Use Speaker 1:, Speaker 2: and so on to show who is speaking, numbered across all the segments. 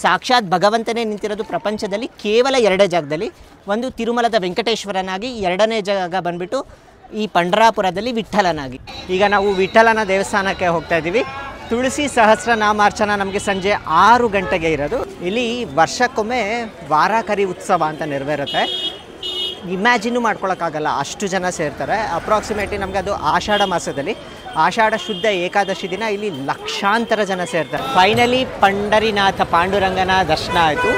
Speaker 1: ಸಾಕ್ಷಾತ್ ಭಗವಂತನೇ ನಿಂತಿರೋದು ಪ್ರಪಂಚದಲ್ಲಿ ಕೇವಲ 2 ಜಾಗದಲ್ಲಿ. ಒಂದು ತಿರುಮಲದ ವೆಂಕಟೇಶ್ವರನಾಗಿ, 2ನೇ ಜಾಗ ಬಂದುಬಿಟ್ಟು ಈ ಪಂಡರಾಪುರದಲ್ಲಿ ವಿಠ್ಠಲನಾಗಿ. ಈಗ ನಾವು ವಿಠ್ಠಲನ ದೇವಸ್ಥಾನಕ್ಕೆ ಹೋಗ್ತಾ ಇದ್ದೀವಿ. ತುಳಸಿ ಸಹಸ್ರನಾಮಾರ್ಚನ ನಮಗೆ ಸಂಜೆ 6 ಗಂಟೆಗೆ ಇರೋದು. ಇಲ್ಲಿ ವರ್ಷಕ್ಕೊಮ್ಮೆ ವಾರಾಕರಿ ಉತ್ಸವ ಅಂತ ನೆರವೇರುತ್ತೆ. ಇಮ್ಯಾಜಿನ್ನು ಮಾಡ್ಕೊಳಕ್ಕಾಗಲ್ಲ, ಅಷ್ಟು ಜನ ಸೇರ್ತಾರೆ. ಅಪ್ರಾಕ್ಸಿಮೇಟ್ಲಿ ನಮಗೆ ಅದು ಆಷಾಢ ಮಾಸದಲ್ಲಿ, ಆಷಾಢ ಶುದ್ಧ ಏಕಾದಶಿ ದಿನ ಇಲ್ಲಿ ಲಕ್ಷಾಂತರ ಜನ ಸೇರ್ತಾರೆ. ಫೈನಲಿ ಪಂಡರಿನಾಥ ಪಾಂಡುರಂಗನ ದರ್ಶನ ಆಯಿತು.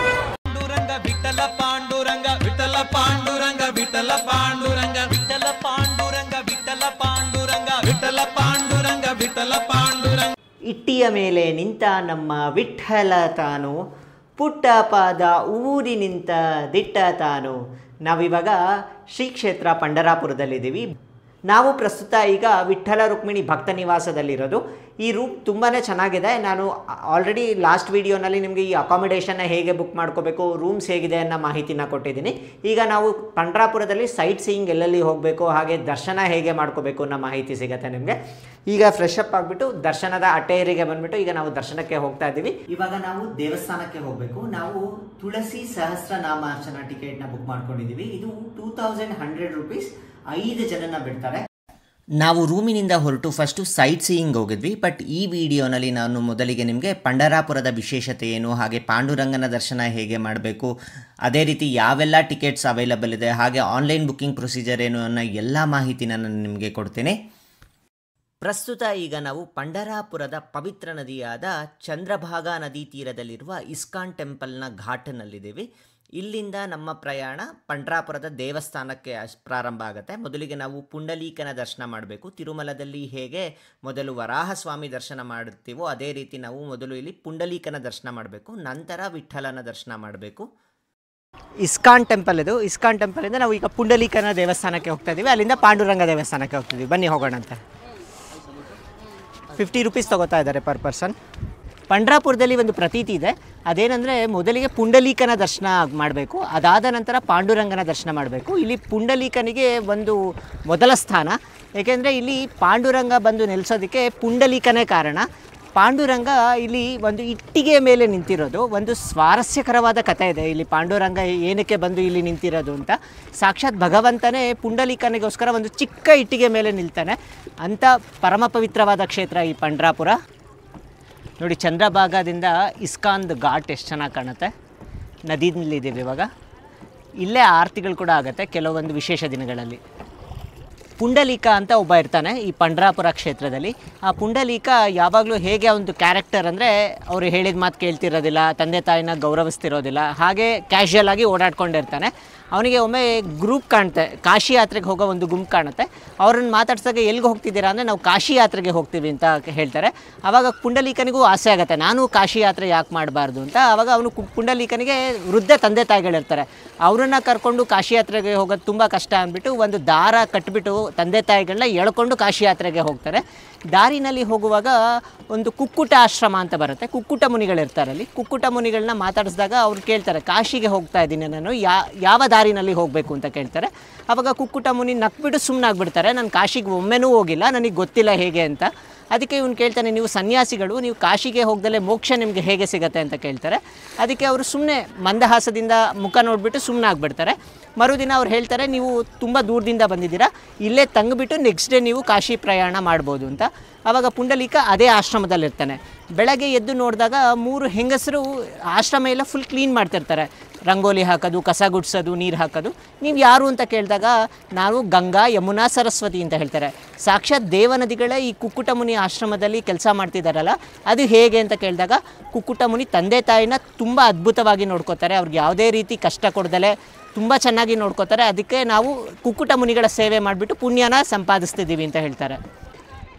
Speaker 2: ವಿಠಲ ಪಾಂಡುರಂಗ ವಿಠಲ ಪಾಂಡುರಂಗ ವಿಠಲ ಪಾಂಡುರಂಗ ವಿಠಲ ಪಾಂಡುರಂಗ ವಿಠಲ ಪಾಂಡುರಂಗ ವಿಠಲ ಪಾಂಡುರಂಗ ವಿಠಲ ಪಾಂಡುರಂಗ.
Speaker 1: ಇಟ್ಟಿಯ ಮೇಲೆ ನಿಂತ ನಮ್ಮ ವಿಠ್ಠಲ ತಾನು, ಪುಟ್ಟ ಪಾದ ಊರಿ ನಿಂತ ದಿಟ್ಟ ತಾನು. ನಾವಿವಾಗ ಶ್ರೀ ಕ್ಷೇತ್ರ ಪಂಡರಾಪುರದಲ್ಲಿದ್ದೀವಿ. ನಾವು ಪ್ರಸ್ತುತ ಈಗ ವಿಠ್ಠಲ ರುಕ್ಮಿಣಿ ಭಕ್ತ ನಿವಾಸದಲ್ಲಿರೋದು. ಈ ರೂಮ್ ತುಂಬಾ ಚೆನ್ನಾಗಿದೆ. ನಾನು ಆಲ್ರೆಡಿ ಲಾಸ್ಟ್ ವೀಡಿಯೋನಲ್ಲಿ ನಿಮಗೆ ಈ ಅಕಾಮಿಡೇಷನ್ನ ಹೇಗೆ ಬುಕ್ ಮಾಡ್ಕೋಬೇಕು, ರೂಮ್ಸ್ ಹೇಗಿದೆ ಅನ್ನೋ ಮಾಹಿತಿನ ಕೊಟ್ಟಿದ್ದೀನಿ. ಈಗ ನಾವು ಪಂಡರಾಪುರದಲ್ಲಿ ಸೈಟ್ ಸೀಯಿಂಗ್ ಎಲ್ಲೆಲ್ಲಿ ಹೋಗಬೇಕು, ಹಾಗೆ ದರ್ಶನ ಹೇಗೆ ಮಾಡ್ಕೋಬೇಕು ಅನ್ನೋ ಮಾಹಿತಿ ಸಿಗುತ್ತೆ ನಿಮಗೆ. ಈಗ ಫ್ರೆಶ್ ಅಪ್ ಆಗಿಬಿಟ್ಟು ದರ್ಶನದ ಅಟ್ಟೇರಿಗೆ ಬಂದುಬಿಟ್ಟು ಈಗ ನಾವು ದರ್ಶನಕ್ಕೆ ಹೋಗ್ತಾ ಇದ್ದೀವಿ. ಇವಾಗ ನಾವು ದೇವಸ್ಥಾನಕ್ಕೆ ಹೋಗಬೇಕು. ನಾವು ತುಳಸಿ ಸಹಸ್ರನಾಮಾರ್ಚನ ಟಿಕೆಟ್ನ ಬುಕ್ ಮಾಡ್ಕೊಂಡಿದ್ದೀವಿ. ಇದು 2100 ರೂಪೀಸ್, 5 ಜನನ ಬಿಡ್ತಾರೆ. ನಾವು ರೂಮಿನಿಂದ ಹೊರಟು ಫಸ್ಟು ಸೈಟ್ ಸೀಯಿಂಗ್ ಹೋಗಿದ್ವಿ. ಬಟ್ ಈ ವಿಡಿಯೋನಲ್ಲಿ ನಾನು ಮೊದಲಿಗೆ ನಿಮಗೆ ಪಂಡರಾಪುರದ ವಿಶೇಷತೆ ಏನು, ಹಾಗೆ ಪಾಂಡುರಂಗನ ದರ್ಶನ ಹೇಗೆ ಮಾಡಬೇಕು, ಅದೇ ರೀತಿ ಯಾವೆಲ್ಲ ಟಿಕೆಟ್ಸ್ ಅವೈಲಬಲ್ ಇದೆ, ಹಾಗೆ ಆನ್ಲೈನ್ ಬುಕ್ಕಿಂಗ್ ಪ್ರೊಸೀಜರ್ ಏನು ಅನ್ನೋ ಎಲ್ಲ ಮಾಹಿತಿನ ನಾನು ನಿಮಗೆ ಕೊಡ್ತೇನೆ. ಪ್ರಸ್ತುತ ಈಗ ನಾವು ಪಂಡರಾಪುರದ ಪವಿತ್ರ ನದಿಯಾದ ಚಂದ್ರಭಾಗಾ ನದಿ ತೀರದಲ್ಲಿರುವ ಇಸ್ಕಾನ್ ಟೆಂಪಲ್ನ ಘಾಟ್ನಲ್ಲಿದ್ದೀವಿ. ಇಲ್ಲಿಂದ ನಮ್ಮ ಪ್ರಯಾಣ ಪಂಡರಾಪುರದ ದೇವಸ್ಥಾನಕ್ಕೆ ಪ್ರಾರಂಭ ಆಗುತ್ತೆ. ಮೊದಲಿಗೆ ನಾವು ಪುಂಡಲೀಕನ ದರ್ಶನ ಮಾಡಬೇಕು. ತಿರುಮಲದಲ್ಲಿ ಹೇಗೆ ಮೊದಲು ವರಾಹಸ್ವಾಮಿ ದರ್ಶನ ಮಾಡುತ್ತೀವೋ ಅದೇ ರೀತಿ ನಾವು ಮೊದಲು ಇಲ್ಲಿ ಪುಂಡಲೀಕನ ದರ್ಶನ ಮಾಡಬೇಕು, ನಂತರ ವಿಠ್ಠಲನ ದರ್ಶನ ಮಾಡಬೇಕು. ಇಸ್ಕಾನ್ ಟೆಂಪಲ್ ಇದು. ಇಸ್ಕಾನ್ ಟೆಂಪಲಿಂದ ನಾವು ಈಗ ಪುಂಡಲೀಕನ ದೇವಸ್ಥಾನಕ್ಕೆ ಹೋಗ್ತಾ ಇದ್ದೀವಿ. ಅಲ್ಲಿಂದ ಪಾಂಡುರಂಗ ದೇವಸ್ಥಾನಕ್ಕೆ ಹೋಗ್ತಿದ್ದೀವಿ. ಬನ್ನಿ ಹೋಗೋಣ ಅಂತ. 50 ರೂಪೀಸ್ ತೊಗೋತಾ ಇದ್ದಾರೆ ಪರ್ ಪರ್ಸನ್. ಪಂಡರಾಪುರದಲ್ಲಿ ಒಂದು ಪ್ರತೀತಿ ಇದೆ. ಅದೇನೆಂದರೆ ಮೊದಲಿಗೆ ಪುಂಡಲೀಕನ ದರ್ಶನ ಮಾಡಬೇಕು, ಅದಾದ ನಂತರ ಪಾಂಡುರಂಗನ ದರ್ಶನ ಮಾಡಬೇಕು. ಇಲ್ಲಿ ಪುಂಡಲೀಕನಿಗೆ ಒಂದು ಮೊದಲ ಸ್ಥಾನ. ಏಕೆಂದರೆ ಇಲ್ಲಿ ಪಾಂಡುರಂಗ ಬಂದು ನೆಲೆಸೋದಕ್ಕೆ ಪುಂಡಲೀಕನೇ ಕಾರಣ. ಪಾಂಡುರಂಗ ಇಲ್ಲಿ ಒಂದು ಇಟ್ಟಿಗೆ ಮೇಲೆ ನಿಂತಿರೋದು ಒಂದು ಸ್ವಾರಸ್ಯಕರವಾದ ಕಥೆ ಇದೆ. ಇಲ್ಲಿ ಪಾಂಡುರಂಗ ಏನಕ್ಕೆ ಬಂದು ಇಲ್ಲಿ ನಿಂತಿರೋದು ಅಂತ, ಸಾಕ್ಷಾತ್ ಭಗವಂತನೇ ಪುಂಡಲೀಕನಿಗೋಸ್ಕರ ಒಂದು ಚಿಕ್ಕ ಇಟ್ಟಿಗೆ ಮೇಲೆ ನಿಲ್ತಾನೆ. ಅಂಥ ಪರಮ ಪವಿತ್ರವಾದ ಕ್ಷೇತ್ರ ಈ ಪಂಡರಾಪುರ. ನೋಡಿ, ಚಂದ್ರಭಾಗದಿಂದ ಇಸ್ಕಾನ್ದು ಘಾಟ್ ಎಷ್ಟು ಚೆನ್ನಾಗಿ ಕಾಣುತ್ತೆ. ನದಿಯಲ್ಲಿದ್ದೀವಿ ಇವಾಗ. ಇಲ್ಲೇ ಆರತಿಗಳು ಕೂಡ ಆಗುತ್ತೆ ಕೆಲವೊಂದು ವಿಶೇಷ ದಿನಗಳಲ್ಲಿ. ಪುಂಡಲೀಕ ಅಂತ ಒಬ್ಬ ಇರ್ತಾನೆ ಈ ಪಂಡರಾಪುರ ಕ್ಷೇತ್ರದಲ್ಲಿ. ಆ ಪುಂಡಲೀಕ ಯಾವಾಗಲೂ ಹೇಗೆ ಒಂದು ಕ್ಯಾರೆಕ್ಟರ್ ಅಂದರೆ, ಅವರು ಹೇಳಿದ ಮಾತು ಕೇಳ್ತಿರೋದಿಲ್ಲ, ತಂದೆ ತಾಯಿನ ಗೌರವಿಸ್ತಿರೋದಿಲ್ಲ, ಹಾಗೆ ಕ್ಯಾಶುಯಲ್ ಆಗಿ ಓಡಾಡ್ಕೊಂಡಿರ್ತಾನೆ. ಅವನಿಗೆ ಒಮ್ಮೆ ಗ್ರೂಪ್ ಕಾಣುತ್ತೆ, ಕಾಶಿ ಯಾತ್ರೆಗೆ ಹೋಗೋ ಒಂದು ಗುಂಪು ಕಾಣುತ್ತೆ. ಅವ್ರನ್ನ ಮಾತಾಡ್ಸಾಗ ಎಲ್ಲಿಗೆ ಹೋಗ್ತಿದ್ದೀರಾ ಅಂದರೆ ನಾವು ಕಾಶಿ ಯಾತ್ರೆಗೆ ಹೋಗ್ತೀವಿ ಅಂತ ಹೇಳ್ತಾರೆ. ಆವಾಗ ಪುಂಡಲೀಕನಿಗೂ ಆಸೆ ಆಗುತ್ತೆ, ನಾನು ಕಾಶಿ ಯಾತ್ರೆ ಯಾಕೆ ಮಾಡಬಾರ್ದು ಅಂತ. ಆವಾಗ ಅವನು ಪುಂಡಲೀಕನಿಗೆ ವೃದ್ಧ ತಂದೆ ತಾಯಿಗಳಿರ್ತಾರೆ, ಅವರನ್ನು ಕರ್ಕೊಂಡು ಕಾಶಿ ಯಾತ್ರೆಗೆ ಹೋಗೋದು ತುಂಬ ಕಷ್ಟ ಅಂದ್ಬಿಟ್ಟು ಒಂದು ದಾರ ಕಟ್ಟಿಬಿಟ್ಟು ತಂದೆ ತಾಯಿಗಳನ್ನ ಎಳ್ಕೊಂಡು ಕಾಶಿ ಯಾತ್ರೆಗೆ ಹೋಗ್ತಾರೆ. ದಾರಿನಲ್ಲಿ ಹೋಗುವಾಗ ಒಂದು ಕುಕ್ಕುಟ ಆಶ್ರಮ ಅಂತ ಬರುತ್ತೆ. ಕುಕ್ಕುಟ ಮುನಿಗಳಿರ್ತಾರೆ ಅಲ್ಲಿ. ಕುಕ್ಕುಟ ಮುನಿಗಳನ್ನ ಮಾತಾಡಿಸಿದಾಗ ಅವ್ರು ಕೇಳ್ತಾರೆ, ಕಾಶಿಗೆ ಹೋಗ್ತಾ ಇದ್ದೀನಿ ನಾನು, ಯಾವ ದಾರಿನಲ್ಲಿ ಹೋಗಬೇಕು ಅಂತ ಕೇಳ್ತಾರೆ. ಆವಾಗ ಕುಕ್ಕುಟ ಮುನಿ ನಕ್ಬಿಟ್ಟು ಸುಮ್ಮನಾಗ್ಬಿಡ್ತಾರೆ, ನಾನು ಕಾಶಿಗೆ ಒಮ್ಮೆನೂ ಹೋಗಿಲ್ಲ, ನನಗೆ ಗೊತ್ತಿಲ್ಲ ಹೇಗೆ ಅಂತ. ಅದಕ್ಕೆ ಇವನು ಕೇಳ್ತಾನೆ, ನೀವು ಸನ್ಯಾಸಿಗಳು, ನೀವು ಕಾಶಿಗೆ ಹೋಗ್ದಲೇ ಮೋಕ್ಷ ನಿಮಗೆ ಹೇಗೆ ಸಿಗುತ್ತೆ ಅಂತ ಕೇಳ್ತಾರೆ. ಅದಕ್ಕೆ ಅವರು ಸುಮ್ಮನೆ ಮಂದಹಾಸದಿಂದ ಮುಖ ನೋಡಿಬಿಟ್ಟು ಸುಮ್ಮನೆ ಆಗಿಬಿಡ್ತಾರೆ. ಮರುದಿನ ಅವ್ರು ಹೇಳ್ತಾರೆ, ನೀವು ತುಂಬ ದೂರದಿಂದ ಬಂದಿದ್ದೀರಾ, ಇಲ್ಲೇ ತಂಗಿಬಿಟ್ಟು ನೆಕ್ಸ್ಟ್ ಡೇ ನೀವು ಕಾಶಿ ಪ್ರಯಾಣ ಮಾಡ್ಬೋದು ಅಂತ. ಆವಾಗ ಪುಂಡಲೀಕ ಅದೇ ಆಶ್ರಮದಲ್ಲಿರ್ತಾನೆ. ಬೆಳಗ್ಗೆ ಎದ್ದು ನೋಡಿದಾಗ 3 ಹೆಂಗಸರು ಆಶ್ರಮ ಎಲ್ಲ ಫುಲ್ ಕ್ಲೀನ್ ಮಾಡ್ತಿರ್ತಾರೆ. ರಂಗೋಲಿ ಹಾಕೋದು, ಕಸ ಗುಡಿಸೋದು, ನೀರು ಹಾಕೋದು. ನೀವು ಯಾರು ಅಂತ ಕೇಳಿದಾಗ ನಾವು ಗಂಗಾ, ಯಮುನಾ, ಸರಸ್ವತಿ ಅಂತ ಹೇಳ್ತಾರೆ. ಸಾಕ್ಷಾತ್ ದೇವನದಿಗಳೇ ಈ ಕುಕ್ಕುಟ ಮುನಿ ಆಶ್ರಮದಲ್ಲಿ ಕೆಲಸ ಮಾಡ್ತಿದ್ದಾರಲ್ಲ, ಅದು ಹೇಗೆ ಅಂತ ಕೇಳಿದಾಗ ಕುಕ್ಕುಟ ಮುನಿ ತಂದೆ ತಾಯಿನ ತುಂಬ ಅದ್ಭುತವಾಗಿ ನೋಡ್ಕೋತಾರೆ. ಅವ್ರಿಗೆ ಯಾವುದೇ ರೀತಿ ಕಷ್ಟ ಕೊಡ್ದಲೆ ತುಂಬ ಚೆನ್ನಾಗಿ ನೋಡ್ಕೋತಾರೆ. ಅದಕ್ಕೆ ನಾವು ಕುಕ್ಕುಟ ಮುನಿಗಳ ಸೇವೆ ಮಾಡಿಬಿಟ್ಟು ಪುಣ್ಯನ ಸಂಪಾದಿಸ್ತಿದ್ದೀವಿ ಅಂತ ಹೇಳ್ತಾರೆ.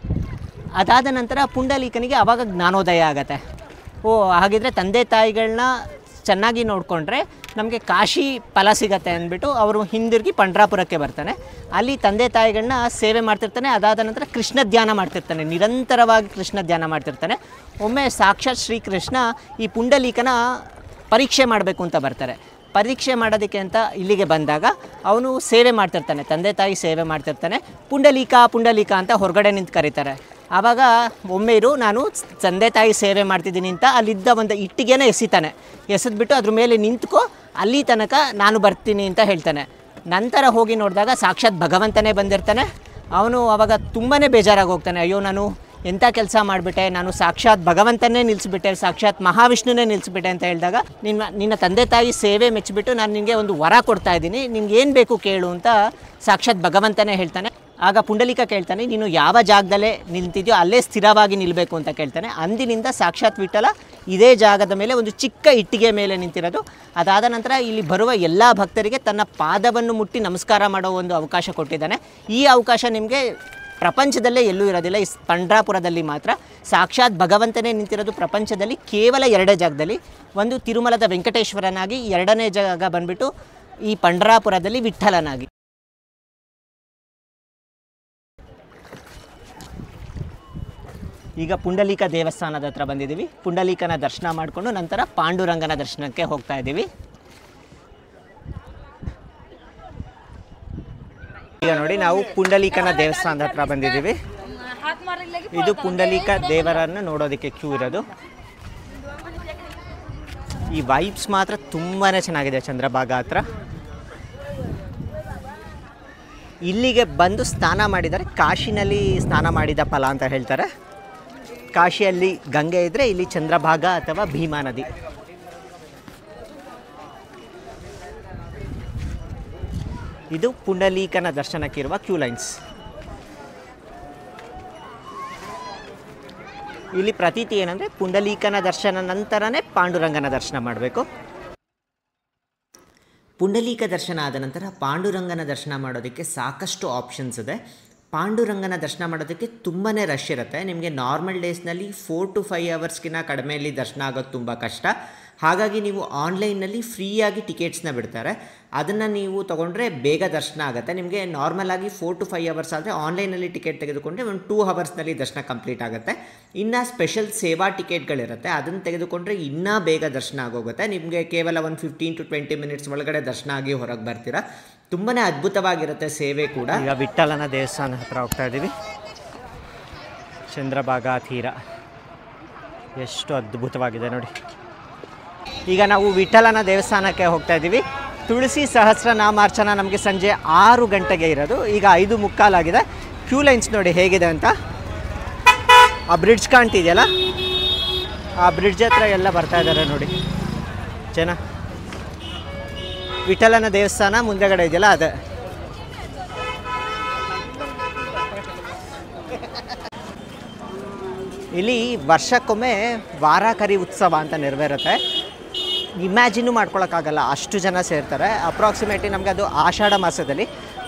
Speaker 1: ಅದಾದ ನಂತರ ಪುಂಡಲೀಕನಿಗೆ ಆವಾಗ ಜ್ಞಾನೋದಯ ಆಗುತ್ತೆ. ಹಾಗಿದ್ರೆ ತಂದೆ ತಾಯಿಗಳನ್ನ ಚೆನ್ನಾಗಿ ನೋಡಿಕೊಂಡ್ರೆ ನಮಗೆ ಕಾಶಿ ಫಲ ಸಿಗತ್ತೆ ಅಂದ್ಬಿಟ್ಟು ಅವರು ಹಿಂದಿರುಗಿ ಪಂಡರಾಪುರಕ್ಕೆ ಬರ್ತಾನೆ. ಅಲ್ಲಿ ತಂದೆ ತಾಯಿಗಳನ್ನ ಸೇವೆ ಮಾಡ್ತಿರ್ತಾನೆ. ಅದಾದ ನಂತರ ಕೃಷ್ಣ ಧ್ಯಾನ ಮಾಡ್ತಿರ್ತಾನೆ, ನಿರಂತರವಾಗಿ ಕೃಷ್ಣ ಧ್ಯಾನ ಮಾಡ್ತಿರ್ತಾನೆ. ಒಮ್ಮೆ ಸಾಕ್ಷಾತ್ ಶ್ರೀಕೃಷ್ಣ ಈ ಪುಂಡಲೀಕನ ಪರೀಕ್ಷೆ ಮಾಡಬೇಕು ಅಂತ ಬರ್ತಾರೆ. ಪರೀಕ್ಷೆ ಮಾಡೋದಕ್ಕೆ ಅಂತ ಇಲ್ಲಿಗೆ ಬಂದಾಗ ಅವನು ಸೇವೆ ಮಾಡ್ತಿರ್ತಾನೆ, ತಂದೆ ತಾಯಿ ಸೇವೆ ಮಾಡ್ತಿರ್ತಾನೆ. ಪುಂಡಲೀಕ ಪುಂಡಲೀಕ ಅಂತ ಹೊರಗಡೆ ನಿಂತು ಕರೀತಾರೆ. ಆವಾಗ ಒಮ್ಮೆ ಇರು, ನಾನು ತಂದೆ ತಾಯಿ ಸೇವೆ ಮಾಡ್ತಿದ್ದೀನಿ ಅಂತ ಅಲ್ಲಿದ್ದ ಒಂದು ಇಟ್ಟಿಗೆನ ಎಸಿತಾನೆ. ಎಸೆದ್ಬಿಟ್ಟು ಅದ್ರ ಮೇಲೆ ನಿಂತ್ಕೊ, ಅಲ್ಲಿ ತನಕ ನಾನು ಬರ್ತೀನಿ ಅಂತ ಹೇಳ್ತಾನೆ. ನಂತರ ಹೋಗಿ ನೋಡಿದಾಗ ಸಾಕ್ಷಾತ್ ಭಗವಂತನೇ ಬಂದಿರ್ತಾನೆ. ಅವನು ಆವಾಗ ತುಂಬಾ ಬೇಜಾರಾಗಿ ಹೋಗ್ತಾನೆ. ಅಯ್ಯೋ, ನಾನು ಎಂಥ ಕೆಲಸ ಮಾಡಿಬಿಟ್ಟೆ, ನಾನು ಸಾಕ್ಷಾತ್ ಭಗವಂತನೇ ನಿಲ್ಲಿಸ್ಬಿಟ್ಟೆ, ಸಾಕ್ಷಾತ್ ಮಹಾವಿಷ್ಣುನೇ ನಿಲ್ಲಿಸ್ಬಿಟ್ಟೆ ಅಂತ ಹೇಳಿದಾಗ, ನಿನ್ನ ತಂದೆ ತಾಯಿ ಸೇವೆ ಮೆಚ್ಚಿಬಿಟ್ಟು ನಾನು ನಿನಗೆ ಒಂದು ವರ ಕೊಡ್ತಾ ಇದ್ದೀನಿ, ನಿನ್ಗೆ ಏನು ಬೇಕು ಕೇಳು ಅಂತ ಸಾಕ್ಷಾತ್ ಭಗವಂತನೇ ಹೇಳ್ತಾನೆ. ಆಗ ಪುಂಡಲೀಕ ಕೇಳ್ತಾನೆ, ನೀನು ಯಾವ ಜಾಗದಲ್ಲೇ ನಿಲ್ತಿದ್ಯೋ ಅಲ್ಲೇ ಸ್ಥಿರವಾಗಿ ನಿಲ್ಲಬೇಕು ಅಂತ ಕೇಳ್ತಾನೆ. ಅಂದಿನಿಂದ ಸಾಕ್ಷಾತ್ ವಿಠಲ ಇದೇ ಜಾಗದ ಮೇಲೆ ಒಂದು ಚಿಕ್ಕ ಇಟ್ಟಿಗೆ ಮೇಲೆ ನಿಂತಿರೋದು. ಅದಾದ ನಂತರ ಇಲ್ಲಿ ಬರುವ ಎಲ್ಲ ಭಕ್ತರಿಗೆ ತನ್ನ ಪಾದವನ್ನು ಮುಟ್ಟಿ ನಮಸ್ಕಾರ ಮಾಡೋ ಒಂದು ಅವಕಾಶ ಕೊಟ್ಟಿದ್ದಾನೆ. ಈ ಅವಕಾಶ ನಿಮಗೆ ಪ್ರಪಂಚದಲ್ಲೇ ಎಲ್ಲೂ ಇರೋದಿಲ್ಲ, ಈ ಪಂಡ್ರಾಪುರದಲ್ಲಿ ಮಾತ್ರ. ಸಾಕ್ಷಾತ್ ಭಗವಂತನೇ ನಿಂತಿರೋದು ಪ್ರಪಂಚದಲ್ಲಿ ಕೇವಲ 2 ಜಾಗದಲ್ಲಿ. ಒಂದು ತಿರುಮಲದ ವೆಂಕಟೇಶ್ವರನಾಗಿ, 2ನೇ ಜಾಗ ಬಂದುಬಿಟ್ಟು ಈ ಪಂಡ್ರಾಪುರದಲ್ಲಿ ವಿಠಲನಾಗಿ. ಈಗ ಪುಂಡಲೀಕ ದೇವಸ್ಥಾನದ ಹತ್ರ ಬಂದಿದ್ದೀವಿ. ಪುಂಡಲೀಕನ ದರ್ಶನ ಮಾಡಿಕೊಂಡು ನಂತರ ಪಾಂಡುರಂಗನ ದರ್ಶನಕ್ಕೆ ಹೋಗ್ತಾ ಇದ್ದೀವಿ. ಈಗ ನೋಡಿ, ನಾವು ಪುಂಡಲೀಕನ ದೇವಸ್ಥಾನದ ಹತ್ರ ಬಂದಿದ್ದೀವಿ. ಇದು ಪುಂಡಲೀಕ ದೇವರನ್ನು ನೋಡೋದಕ್ಕೆ ಕ್ಯೂ ಇರೋದು. ಈ ವೈಬ್ಸ್ ಮಾತ್ರ ತುಂಬಾ ಚೆನ್ನಾಗಿದೆ ಚಂದ್ರಭಾಗ ಹತ್ರ. ಇಲ್ಲಿಗೆ ಬಂದು ಸ್ನಾನ ಮಾಡಿದರೆ ಕಾಶಿನಲ್ಲಿ ಸ್ನಾನ ಮಾಡಿದ ಫಲ ಅಂತ ಹೇಳ್ತಾರೆ. ಕಾಶಿಯಲ್ಲಿ ಗಂಗೆ ಇದ್ದರೆ ಇಲ್ಲಿ ಚಂದ್ರಭಾಗ ಅಥವಾ ಭೀಮಾ ನದಿ. ಇದು ಪುಂಡಲೀಕನ ದರ್ಶನಕ್ಕಿರುವ ಕ್ಯೂ ಲೈನ್ಸ್. ಇಲ್ಲಿ ಪ್ರತೀತಿ ಏನಂದರೆ ಪುಂಡಲೀಕನ ದರ್ಶನ ನಂತರನೇ ಪಾಂಡುರಂಗನ ದರ್ಶನ ಮಾಡಬೇಕು. ಪುಂಡಲೀಕ ದರ್ಶನ ಆದ ನಂತರ ಪಾಂಡುರಂಗನ ದರ್ಶನ ಮಾಡೋದಕ್ಕೆ ಸಾಕಷ್ಟು ಆಪ್ಷನ್ಸ್ ಇದೆ. ಪಾಂಡುರಂಗನ ದರ್ಶನ ಮಾಡೋದಕ್ಕೆ ತುಂಬಾ ರಶ್ ಇರುತ್ತೆ. ನಿಮಗೆ ನಾರ್ಮಲ್ ಡೇಸ್ನಲ್ಲಿ 4 to 5 ಅವರ್ಸ್ಗಿಂತ ಕಡಿಮೆಯಲ್ಲಿ ದರ್ಶನ ಆಗೋದು ತುಂಬ ಕಷ್ಟ. ಹಾಗಾಗಿ ನೀವು ಆನ್ಲೈನಲ್ಲಿ ಫ್ರೀಯಾಗಿ ಟಿಕೆಟ್ಸ್ನ ಬಿಡ್ತಾರೆ. ಅದನ್ನು ನೀವು ತೊಗೊಂಡ್ರೆ ಬೇಗ ದರ್ಶನ ಆಗುತ್ತೆ. ನಿಮಗೆ ನಾರ್ಮಲಾಗಿ 4 to 5 ಅವರ್ಸ್ ಆದರೆ ಆನ್ಲೈನಲ್ಲಿ ಟಿಕೆಟ್ ತೆಗೆದುಕೊಂಡ್ರೆ ಒಂದು 2 ಅವರ್ಸ್ನಲ್ಲಿ ದರ್ಶನ ಕಂಪ್ಲೀಟ್ ಆಗುತ್ತೆ. ಇನ್ನು ಸ್ಪೆಷಲ್ ಸೇವಾ ಟಿಕೆಟ್ಗಳಿರುತ್ತೆ, ಅದನ್ನು ತೆಗೆದುಕೊಂಡ್ರೆ ಇನ್ನೂ ಬೇಗ ದರ್ಶನ ಆಗೋಗುತ್ತೆ. ನಿಮಗೆ ಕೇವಲ ಒಂದು 15 to 20 ಮಿನಿಟ್ಸ್ ಒಳಗಡೆ ದರ್ಶನ ಆಗಿ ಹೊರಗೆ ಬರ್ತೀರಾ. ತುಂಬಾ ಅದ್ಭುತವಾಗಿರುತ್ತೆ ಸೇವೆ ಕೂಡ. ಈಗ ವಿಠಲನ ದೇವಸ್ಥಾನ ಹತ್ರ ಹೋಗ್ತಾ ಇದ್ದೀವಿ. ಚಂದ್ರಭಾಗ ತೀರ ಎಷ್ಟು ಅದ್ಭುತವಾಗಿದೆ ನೋಡಿ. ಈಗ ನಾವು ವಿಠಲನ ದೇವಸ್ಥಾನಕ್ಕೆ ಹೋಗ್ತಾ ಇದ್ದೀವಿ. ತುಳಸಿ ಸಹಸ್ರನಾಮಾರ್ಚನ ನಮಗೆ ಸಂಜೆ 6 ಗಂಟೆಗೆ ಇರೋದು. ಈಗ 5:15 ಆಗಿದೆ. ಕ್ಯೂ ಲೈನ್ಸ್ ನೋಡಿ ಹೇಗಿದೆ ಅಂತ. ಆ ಬ್ರಿಡ್ಜ್ ಕಾಣ್ತಿದೆಯಲ್ಲ, ಆ ಬ್ರಿಡ್ಜ್ ಹತ್ರ ಎಲ್ಲ ಬರ್ತಾ ಇದ್ದಾರೆ ನೋಡಿ ಜನ. ವಿಠಲನ ದೇವಸ್ಥಾನ ಮುಂದೆಗಡೆ ಇದೆಯಲ್ಲ ಅದು. ಇಲ್ಲಿ ವರ್ಷಕ್ಕೊಮ್ಮೆ ವಾರಕರಿ ಉತ್ಸವ ಅಂತ ನೆರವೇರುತ್ತೆ. ಇಮ್ಯಾಜಿನು ಮಾಡ್ಕೊಳಕ್ಕಾಗಲ್ಲ, ಅಷ್ಟು ಜನ ಸೇರ್ತಾರೆ. ಅಪ್ರಾಕ್ಸಿಮೇಟ್ಲಿ ನಮಗೆ ಅದು ಆಷಾಢ ಮಾಸದಲ್ಲಿ,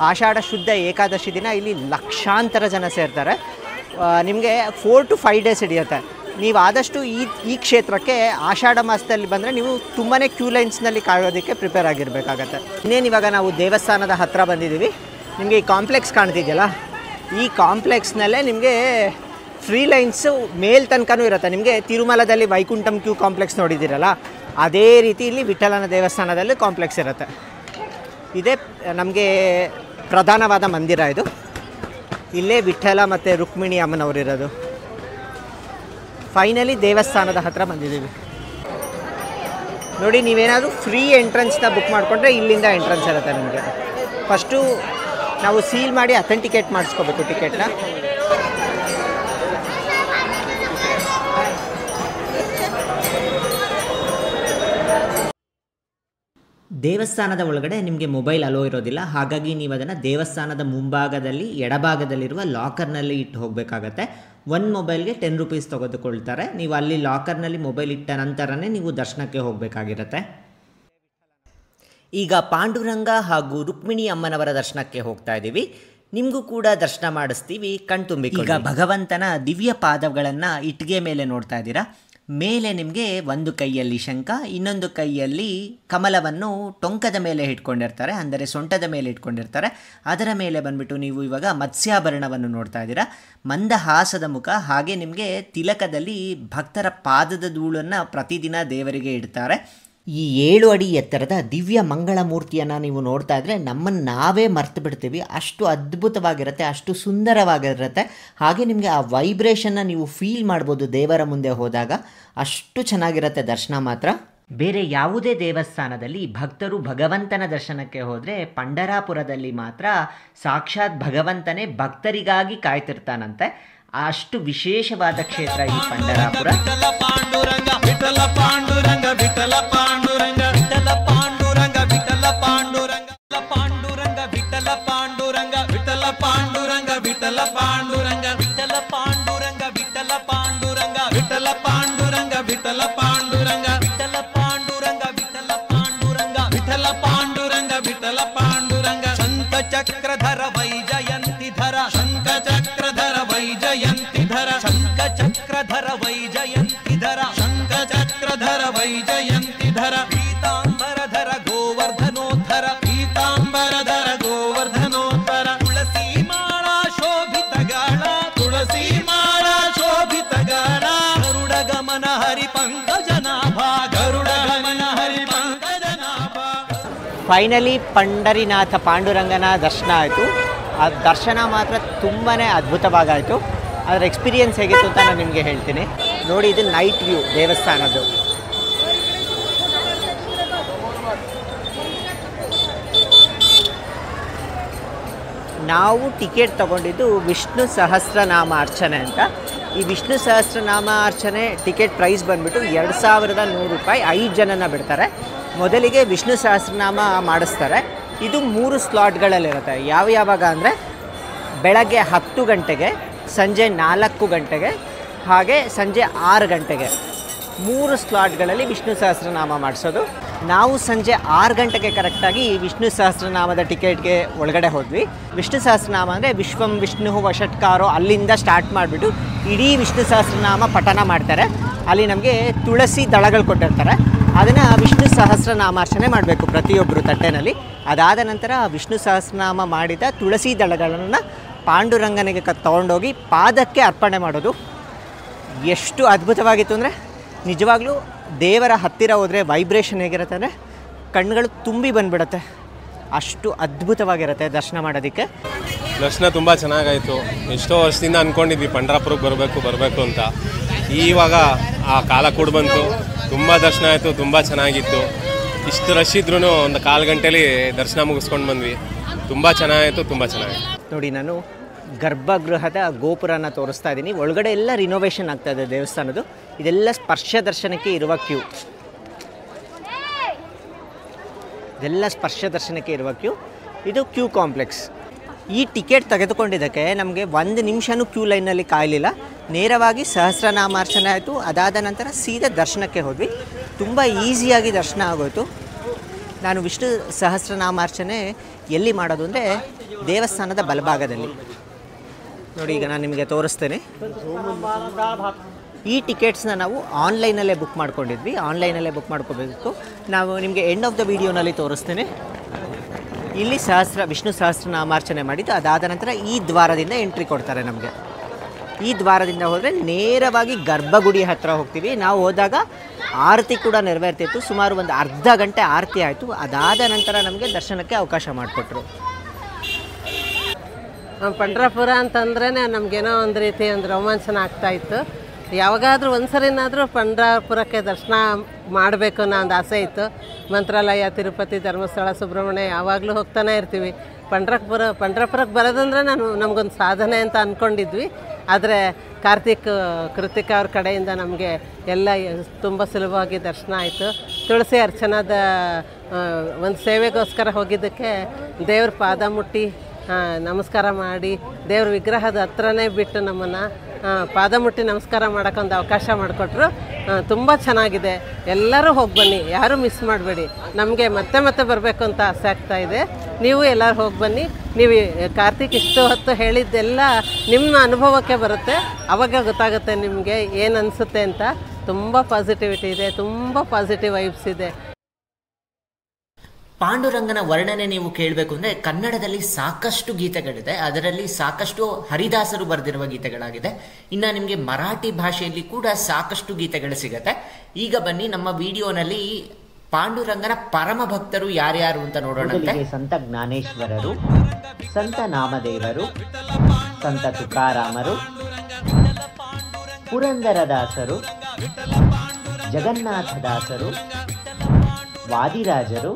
Speaker 1: ಆಷಾಢ ಶುದ್ಧ ಏಕಾದಶಿ ದಿನ ಇಲ್ಲಿ ಲಕ್ಷಾಂತರ ಜನ ಸೇರ್ತಾರೆ. ನಿಮಗೆ 4 to 5 ಡೇಸ್ ಹಿಡಿಯುತ್ತೆ. ನೀವು ಆದಷ್ಟು ಈ ಕ್ಷೇತ್ರಕ್ಕೆ ಆಷಾಢ ಮಾಸದಲ್ಲಿ ಬಂದರೆ ನೀವು ತುಂಬಾ ಕ್ಯೂ ಲೈನ್ಸ್ನಲ್ಲಿ ಕಾಯೋದಕ್ಕೆ ಪ್ರಿಪೇರ್ ಆಗಿರಬೇಕಾಗತ್ತೆ. ಇನ್ನೇನು ಇವಾಗ ನಾವು ದೇವಸ್ಥಾನದ ಹತ್ತಿರ ಬಂದಿದ್ದೀವಿ. ನಿಮಗೆ ಈ ಕಾಂಪ್ಲೆಕ್ಸ್ ಕಾಣ್ತಿದೆಯಲ್ಲ, ಈ ಕಾಂಪ್ಲೆಕ್ಸ್ನಲ್ಲೇ ನಿಮಗೆ ಫ್ರೀ ಲೈನ್ಸು ಮೇಲ್ ತನಕನೂ ಇರುತ್ತೆ. ನಿಮಗೆ ತಿರುಮಲದಲ್ಲಿ ವೈಕುಂಠಂ ಕ್ಯೂ ಕಾಂಪ್ಲೆಕ್ಸ್ ನೋಡಿದ್ದೀರಲ್ಲ, ಅದೇ ರೀತಿ ಇಲ್ಲಿ ವಿಠಲನ ದೇವಸ್ಥಾನದಲ್ಲಿ ಕಾಂಪ್ಲೆಕ್ಸ್ ಇರುತ್ತೆ. ಇದೇ ನಮಗೆ ಪ್ರಧಾನವಾದ ಮಂದಿರ ಇದು. ಇಲ್ಲೇ ವಿಠಲ ಮತ್ತು ರುಕ್ಮಿಣಿ ಅಮ್ಮನವರಿರೋದು. ಫೈನಲಿ ದೇವಸ್ಥಾನದ ಹತ್ರ ಬಂದಿದ್ದೀವಿ ನೋಡಿ. ನೀವೇನಾದರೂ ಫ್ರೀ ಎಂಟ್ರೆನ್ಸ್ನ ಬುಕ್ ಮಾಡಿಕೊಂಡ್ರೆ ಇಲ್ಲಿಂದ ಎಂಟ್ರೆನ್ಸ್ ಇರುತ್ತೆ ನಿಮಗೆ. ಫಸ್ಟು ನಾವು ಸೀಲ್ ಮಾಡಿ ಅಥೆಂಟಿಕೇಟ್ ಮಾಡಿಸ್ಕೋಬೇಕು ಟಿಕೆಟ್ನ. ದೇವಸ್ಥಾನದ ಒಳಗಡೆ ನಿಮಗೆ ಮೊಬೈಲ್ ಅಲೋ ಇರೋದಿಲ್ಲ. ಹಾಗಾಗಿ ನೀವು ಅದನ್ನು ದೇವಸ್ಥಾನದ ಮುಂಭಾಗದಲ್ಲಿ ಎಡಭಾಗದಲ್ಲಿರುವ ಲಾಕರ್ನಲ್ಲಿ ಇಟ್ಟು ಹೋಗಬೇಕಾಗತ್ತೆ. ಒಂದು ಮೊಬೈಲ್ಗೆ 10 ರೂಪೀಸ್ ತೆಗೆದುಕೊಳ್ತಾರೆ. ನೀವು ಅಲ್ಲಿ ಲಾಕರ್ನಲ್ಲಿ ಮೊಬೈಲ್ ಇಟ್ಟ ನಂತರನೇ ನೀವು ದರ್ಶನಕ್ಕೆ ಹೋಗಬೇಕಾಗಿರುತ್ತೆ. ಈಗ ಪಾಂಡುರಂಗ ಹಾಗೂ ರುಕ್ಮಿಣಿ ಅಮ್ಮನವರ ದರ್ಶನಕ್ಕೆ ಹೋಗ್ತಾ ಇದ್ದೀವಿ. ನಿಮಗೂ ಕೂಡ ದರ್ಶನ ಮಾಡಿಸ್ತೀವಿ, ಕಣ್ತುಂಬಿ. ಈಗ ಭಗವಂತನ ದಿವ್ಯ ಪಾದಗಳನ್ನು ಇಟ್ಟಿಗೆ ಮೇಲೆ ನೋಡ್ತಾ ಇದ್ದೀರಾ. ಮೇಲೆ ನಿಮಗೆ ಒಂದು ಕೈಯಲ್ಲಿ ಶಂಖ, ಇನ್ನೊಂದು ಕೈಯಲ್ಲಿ ಕಮಲವನ್ನು ಟೊಂಕದ ಮೇಲೆ ಇಟ್ಕೊಂಡಿರ್ತಾರೆ, ಅಂದರೆ ಸೊಂಟದ ಮೇಲೆ ಇಟ್ಕೊಂಡಿರ್ತಾರೆ. ಅದರ ಮೇಲೆ ಬಂದುಬಿಟ್ಟು ನೀವು ಇವಾಗ ಮತ್ಸ್ಯಾಭರಣವನ್ನು ನೋಡ್ತಾ ಇದ್ದೀರಾ. ಮಂದಹಾಸದ ಮುಖ, ಹಾಗೆ ನಿಮಗೆ ತಿಲಕದಲ್ಲಿ ಭಕ್ತರ ಪಾದದ ಧೂಳನ್ನು ಪ್ರತಿದಿನ ದೇವರಿಗೆ ಇಡ್ತಾರೆ. ಈ 7 ಅಡಿ ಎತ್ತರದ ದಿವ್ಯ ಮಂಗಳ ಮೂರ್ತಿಯನ್ನು ನೀವು ನೋಡ್ತಾ ಇದ್ದರೆ ನಮ್ಮನ್ನು ನಾವೇ ಮರ್ತು ಬಿಡ್ತೀವಿ. ಅಷ್ಟು ಅದ್ಭುತವಾಗಿರುತ್ತೆ, ಅಷ್ಟು ಸುಂದರವಾಗಿರುತ್ತೆ. ಹಾಗೆ ನಿಮಗೆ ಆ ವೈಬ್ರೇಷನ್ನ ನೀವು ಫೀಲ್ ಮಾಡ್ಬೋದು ದೇವರ ಮುಂದೆ ಹೋದಾಗ. ಅಷ್ಟು ಚೆನ್ನಾಗಿರುತ್ತೆ ದರ್ಶನ ಮಾತ್ರ. ಬೇರೆ ಯಾವುದೇ ದೇವಸ್ಥಾನದಲ್ಲಿ ಭಕ್ತರು ಭಗವಂತನ ದರ್ಶನಕ್ಕೆ ಹೋದರೆ ಪಂಢರಾಪುರದಲ್ಲಿ ಮಾತ್ರ ಸಾಕ್ಷಾತ್ ಭಗವಂತನೇ ಭಕ್ತರಿಗಾಗಿ ಕಾಯ್ತಿರ್ತಾನಂತೆ. ಅಷ್ಟು ವಿಶೇಷವಾದ ಕ್ಷೇತ್ರ ಈ ಪಂಢರಾಪುರ.
Speaker 2: ಪಾಂಡುರಂಗ ವಿಠಲ ಪಾಂಡುರಂಗ ವಿಠಲ ಪಾಂಡುರಂಗ ವಿಠಲ ಪಾಂಡುರಂಗ ವಿಠಲ ಪಾಂಡುರಂಗ ಪಾಂಡುರಂಗ ವಿಠಲ ಪಾಂಡುರಂಗ ವಿಠಲ ಪಾಂಡುರಂಗ ವಿಠಲ ಪಾಂಡುರಂಗ ವಿಠಲ ಪಾಂಡುರಂಗ ವಿಠಲ ಪಾಂಡುರಂಗ ವಿಠಲ ಪಾಂಡುರಂಗ ವಿಠಲ ಪಾಂಡುರಂಗ ವಿಠಲ ಪಾಂಡುರಂಗ ವಿಠಲ ಪಾಂಡುರಂಗ ವಿಠಲ ಪಾಂಡುರಂಗ ವಿಠಲ ಪಾಂಡುರಂಗ ಶಂಖ ಚಕ್ರಧರ ವೈಜಯಂತಿಧರ ಶಂಖ ಚಕ್ರಧರ ವೈಜಯಂತಿಧರ ಶಂಖ ಚಕ್ರಧರ ವೈಜಯಂತಿಧರ ಶಂಖ ಚಕ್ರಧರ ವೈಜಯಂತಿಧರ ಪೀತಾಂಬರಧರ ಗೋವರ್ಧನೋದ್ಧರ ಪೀತಾಂಬರಧರ ಗೋವರ್ಧನೋದ್ಧರ ತುಳಸಿ ಮಾಳಾ ಶೋಭಿತಗಾಳ ತುಳಸಿ ಮಾಳಾ ಶೋಭಿತಗಾಳ ಗರುಡ ಗಮನ ಹರಿ ಪಂಕಜನಾಭ ಗರುಡ ಗಮನ ಹರಿ ಪಂಕಜನಾಭ.
Speaker 1: ಫೈನಲಿ ಪಂಢರಿನಾಥ ಪಾಂಡುರಂಗನ ದರ್ಶನ ಆಯಿತು. ಆ ದರ್ಶನ ಮಾತ್ರ ತುಂಬಾ ಅದ್ಭುತವಾಗಾಯಿತು. ಅದರ ಎಕ್ಸ್ಪೀರಿಯನ್ಸ್ ಹೇಗಿತ್ತು ಅಂತ ನಾನು ನಿಮಗೆ ಹೇಳ್ತೀನಿ. ನೋಡಿ, ಇದು ನೈಟ್ ವ್ಯೂ ದೇವಸ್ಥಾನದ್ದು. ನಾವು ಟಿಕೆಟ್ ತಗೊಂಡಿದ್ದು ವಿಷ್ಣು ಸಹಸ್ರನಾಮ ಅರ್ಚನೆ ಅಂತ. ಈ ವಿಷ್ಣು ಸಹಸ್ರನಾಮ ಅರ್ಚನೆ ಟಿಕೆಟ್ ಪ್ರೈಸ್ ಬಂದುಬಿಟ್ಟು 2100 ರೂಪಾಯಿ. 5 ಜನನ ಬಿಡ್ತಾರೆ. ಮೊದಲಿಗೆ ವಿಷ್ಣು ಸಹಸ್ರನಾಮ ಮಾಡಿಸ್ತಾರೆ. ಇದು 3 ಸ್ಲಾಟ್ಗಳಲ್ಲಿರುತ್ತೆ. ಯಾವಾಗ ಅಂದರೆ ಬೆಳಗ್ಗೆ 10 ಗಂಟೆಗೆ, ಸಂಜೆ 4 ಗಂಟೆಗೆ, ಹಾಗೆ ಸಂಜೆ 6 ಗಂಟೆಗೆ 3 ಸ್ಲಾಟ್ಗಳಲ್ಲಿ ವಿಷ್ಣು ಸಹಸ್ರನಾಮ ಮಾಡಿಸೋದು. ನಾವು ಸಂಜೆ 6 ಗಂಟೆಗೆ ಕರೆಕ್ಟಾಗಿ ವಿಷ್ಣು ಸಹಸ್ರನಾಮದ ಟಿಕೆಟ್ಗೆ ಒಳಗಡೆ ಹೋದ್ವಿ. ವಿಷ್ಣು ಸಹಸ್ರನಾಮ ಅಂದರೆ ವಿಶ್ವಂ ವಿಷ್ಣು ವಷಟ್ಕಾರೋ, ಅಲ್ಲಿಂದ ಸ್ಟಾರ್ಟ್ ಮಾಡಿಬಿಟ್ಟು ಇಡೀ ವಿಷ್ಣು ಸಹಸ್ರನಾಮ ಪಠನ ಮಾಡ್ತಾರೆ. ಅಲ್ಲಿ ನಮಗೆ ತುಳಸಿ ದಳಗಳು ಕೊಟ್ಟಿರ್ತಾರೆ. ಅದನ್ನು ವಿಷ್ಣು ಸಹಸ್ರನಾಮಾರ್ಚನೆ ಮಾಡಬೇಕು ಪ್ರತಿಯೊಬ್ಬರು ತಟ್ಟೆನಲ್ಲಿ. ಅದಾದ ನಂತರ ವಿಷ್ಣು ಸಹಸ್ರನಾಮ ಮಾಡಿದ ತುಳಸಿ ದಳಗಳನ್ನು ಪಾಂಡುರಂಗನಿಗೆ ತೊಗೊಂಡೋಗಿ ಪಾದಕ್ಕೆ ಅರ್ಪಣೆ ಮಾಡೋದು. ಎಷ್ಟು ಅದ್ಭುತವಾಗಿತ್ತು ಅಂದರೆ ನಿಜವಾಗ್ಲೂ ದೇವರ ಹತ್ತಿರ ಹೋದರೆ ವೈಬ್ರೇಷನ್ ಹೇಗಿರುತ್ತೆ ಅಂದರೆ ಕಣ್ಣುಗಳು ತುಂಬಿ ಬಂದುಬಿಡುತ್ತೆ. ಅಷ್ಟು ಅದ್ಭುತವಾಗಿರುತ್ತೆ ದರ್ಶನ ಮಾಡೋದಕ್ಕೆ.
Speaker 3: ದರ್ಶನ ತುಂಬ ಚೆನ್ನಾಗಾಯಿತು. ಎಷ್ಟೋ ವರ್ಷದಿಂದ ಅಂದ್ಕೊಂಡಿದ್ವಿ ಪಂಢರಾಪುರಕ್ಕೆ ಬರಬೇಕು ಅಂತ. ಇವಾಗ ಆ ಕಾಲ ಕೂಡ ಬಂತು. ತುಂಬ ದರ್ಶನ ಆಯಿತು, ತುಂಬ ಚೆನ್ನಾಗಿತ್ತು. ಇಷ್ಟು ರಶ್ ಇದ್ರೂ ಒಂದು 1/4 ಗಂಟೆಲಿ ದರ್ಶನ ಮುಗಿಸ್ಕೊಂಡು ಬಂದ್ವಿ. ತುಂಬ ಚೆನ್ನಾಗಿತ್ತು, ತುಂಬ ಚೆನ್ನಾಗಿತ್ತು.
Speaker 1: ನೋಡಿ, ನಾನು ಗರ್ಭಗೃಹದ ಗೋಪುರನ ತೋರಿಸ್ತಾ ಇದ್ದೀನಿ. ಒಳಗಡೆ ಎಲ್ಲ ರಿನೋವೇಷನ್ ಆಗ್ತಾಯಿದೆ ದೇವಸ್ಥಾನದ್ದು. ಇದೆಲ್ಲ ಸ್ಪರ್ಶ ದರ್ಶನಕ್ಕೆ ಇರುವ ಕ್ಯೂ. ಇದೆಲ್ಲ ಸ್ಪರ್ಶ ದರ್ಶನಕ್ಕೆ ಇರುವ ಕ್ಯೂ. ಇದು ಕ್ಯೂ ಕಾಂಪ್ಲೆಕ್ಸ್. ಈ ಟಿಕೆಟ್ ತೆಗೆದುಕೊಂಡಿದ್ದಕ್ಕೆ ನಮಗೆ 1 ನಿಮಿಷನೂ ಕ್ಯೂ ಲೈನಲ್ಲಿ ಕಾಯಲಿಲ್ಲ. ನೇರವಾಗಿ ಸಹಸ್ರನಾಮಾರ್ಚನೆ ಆಯಿತು. ಅದಾದ ನಂತರ ಸೀದಾ ದರ್ಶನಕ್ಕೆ ಹೋದ್ವಿ. ತುಂಬ ಈಸಿಯಾಗಿ ದರ್ಶನ ಆಗೋಯಿತು. ನಾನು ವಿಷ್ಣು ಸಹಸ್ರನಾಮಾರ್ಚನೆ ಎಲ್ಲಿ ಮಾಡೋದು ಅಂದರೆ ದೇವಸ್ಥಾನದ ಬಲಭಾಗದಲ್ಲಿ. ನೋಡಿ, ಈಗ ನಾನು ನಿಮಗೆ ತೋರಿಸ್ತೇನೆ. ಈ ಟಿಕೆಟ್ಸ್ನ ನಾವು ಆನ್ಲೈನಲ್ಲೇ ಬುಕ್ ಮಾಡ್ಕೊಂಡಿದ್ವಿ. ಆನ್ಲೈನಲ್ಲೇ ಬುಕ್ ಮಾಡ್ಕೋಬೇಕು. ನಾವು ನಿಮಗೆ ಎಂಡ್ ಆಫ್ ದ ವಿಡಿಯೋನಲ್ಲಿ ತೋರಿಸ್ತೇನೆ. ಇಲ್ಲಿ ವಿಷ್ಣು ಸಹಸ್ರನಾಮಾರ್ಚನೆ ಮಾಡಿದ್ದು. ಅದಾದ ನಂತರ ಈ ದ್ವಾರದಿಂದ ಎಂಟ್ರಿ ಕೊಡ್ತಾರೆ ನಮಗೆ. ಈ ದ್ವಾರದಿಂದ ಹೋದರೆ ನೇರವಾಗಿ ಗರ್ಭಗುಡಿ ಹತ್ತಿರ ಹೋಗ್ತೀವಿ. ನಾವು ಹೋದಾಗ ಆರತಿ ಕೂಡ ನೆರವೇರ್ತಿತ್ತು. ಸುಮಾರು ಒಂದು ಅರ್ಧ ಗಂಟೆ ಆರತಿ ಆಯಿತು. ಅದಾದ ನಂತರ ನಮಗೆ ದರ್ಶನಕ್ಕೆ ಅವಕಾಶ ಮಾಡಿಕೊಟ್ರು.
Speaker 4: ಪಂಢರಾಪುರ ಅಂತಂದ್ರೇ ನಮಗೇನೋ ಒಂದು ರೀತಿ ಒಂದು ರೋಮಾಂಚನ ಆಗ್ತಾಯಿತ್ತು. ಯಾವಾಗಾದರೂ ಒಂದು ಸರಿನಾದರೂ ಪಂಢರಾಪುರಕ್ಕೆ ದರ್ಶನ ಮಾಡಬೇಕು ಅನ್ನೋ ಒಂದು ಆಸೆ ಇತ್ತು. ಮಂತ್ರಾಲಯ, ತಿರುಪತಿ, ಧರ್ಮಸ್ಥಳ, ಸುಬ್ರಹ್ಮಣ್ಯ ಯಾವಾಗಲೂ ಹೋಗ್ತಾನೆ ಇರ್ತೀವಿ. ಪಂಢರಾಪುರಕ್ಕೆ ಬರೋದಂದ್ರೆ ನಮಗೊಂದು ಸಾಧನೆ ಅಂತ ಅಂದ್ಕೊಂಡಿದ್ವಿ. ಆದರೆ ಕೃತಿಕ ಅವ್ರ ಕಡೆಯಿಂದ ನಮಗೆ ಎಲ್ಲ ತುಂಬ ಸುಲಭವಾಗಿ ದರ್ಶನ ಆಯಿತು. ತುಳಸಿ ಅರ್ಚನಾದ ಒಂದು ಸೇವೆಗೋಸ್ಕರ ಹೋಗಿದ್ದಕ್ಕೆ ದೇವ್ರ ಪಾದ ಮುಟ್ಟಿ ನಮಸ್ಕಾರ ಮಾಡಿ, ದೇವ್ರ ವಿಗ್ರಹದ ಹತ್ರನೇ ಬಿಟ್ಟು ನಮ್ಮನ್ನು ಪಾದ ಮುಟ್ಟಿ ನಮಸ್ಕಾರ ಮಾಡೋಕ್ಕೊಂದು ಅವಕಾಶ ಮಾಡಿಕೊಟ್ರು. ತುಂಬ ಚೆನ್ನಾಗಿದೆ. ಎಲ್ಲರೂ ಹೋಗಿ ಬನ್ನಿ, ಯಾರೂ ಮಿಸ್ ಮಾಡಬೇಡಿ. ನಮಗೆ ಮತ್ತೆ ಬರಬೇಕು ಅಂತ ಆಸೆ ಆಗ್ತಾಯಿದೆ. ನೀವು ಎಲ್ಲರೂ ಹೋಗಿ ಬನ್ನಿ. ನೀವು ಕಾರ್ತಿಕ್ ಇಷ್ಟು ಹೊತ್ತು ಹೇಳಿದ್ದೆಲ್ಲ ನಿಮ್ಮ ಅನುಭವಕ್ಕೆ ಬರುತ್ತೆ. ಆವಾಗ ಗೊತ್ತಾಗುತ್ತೆ ನಿಮಗೆ ಏನು ಅನಿಸುತ್ತೆ ಅಂತ. ತುಂಬ ಪಾಸಿಟಿವಿಟಿ ಇದೆ, ತುಂಬ ಪಾಸಿಟಿವ್ ವೈಬ್ಸ್ ಇದೆ.
Speaker 1: ಪಾಂಡುರಂಗನ ವರ್ಣನೆ ನೀವು ಕೇಳಬೇಕು ಅಂದರೆ ಕನ್ನಡದಲ್ಲಿ ಸಾಕಷ್ಟು ಗೀತೆಗಳಿದೆ. ಅದರಲ್ಲಿ ಸಾಕಷ್ಟು ಹರಿದಾಸರು ಬರೆದಿರುವ ಗೀತೆಗಳಾಗಿದೆ. ಇನ್ನು ನಿಮಗೆ ಮರಾಠಿ ಭಾಷೆಯಲ್ಲಿ ಕೂಡ ಸಾಕಷ್ಟು ಗೀತೆಗಳು ಸಿಗುತ್ತೆ. ಈಗ ಬನ್ನಿ, ನಮ್ಮ ವಿಡಿಯೋನಲ್ಲಿ ಪಾಂಡುರಂಗನ ಪರಮ ಭಕ್ತರು ಯಾರ್ಯಾರು ಅಂತ ನೋಡೋಣ. ಸಂತ ಜ್ಞಾನೇಶ್ವರರು, ಸಂತ ನಾಮದೇವರು, ಸಂತ ತುಕಾರಾಮರು, ಪುರಂದರದಾಸರು, ಜಗನ್ನಾಥದಾಸರು, ವಾದಿರಾಜರು,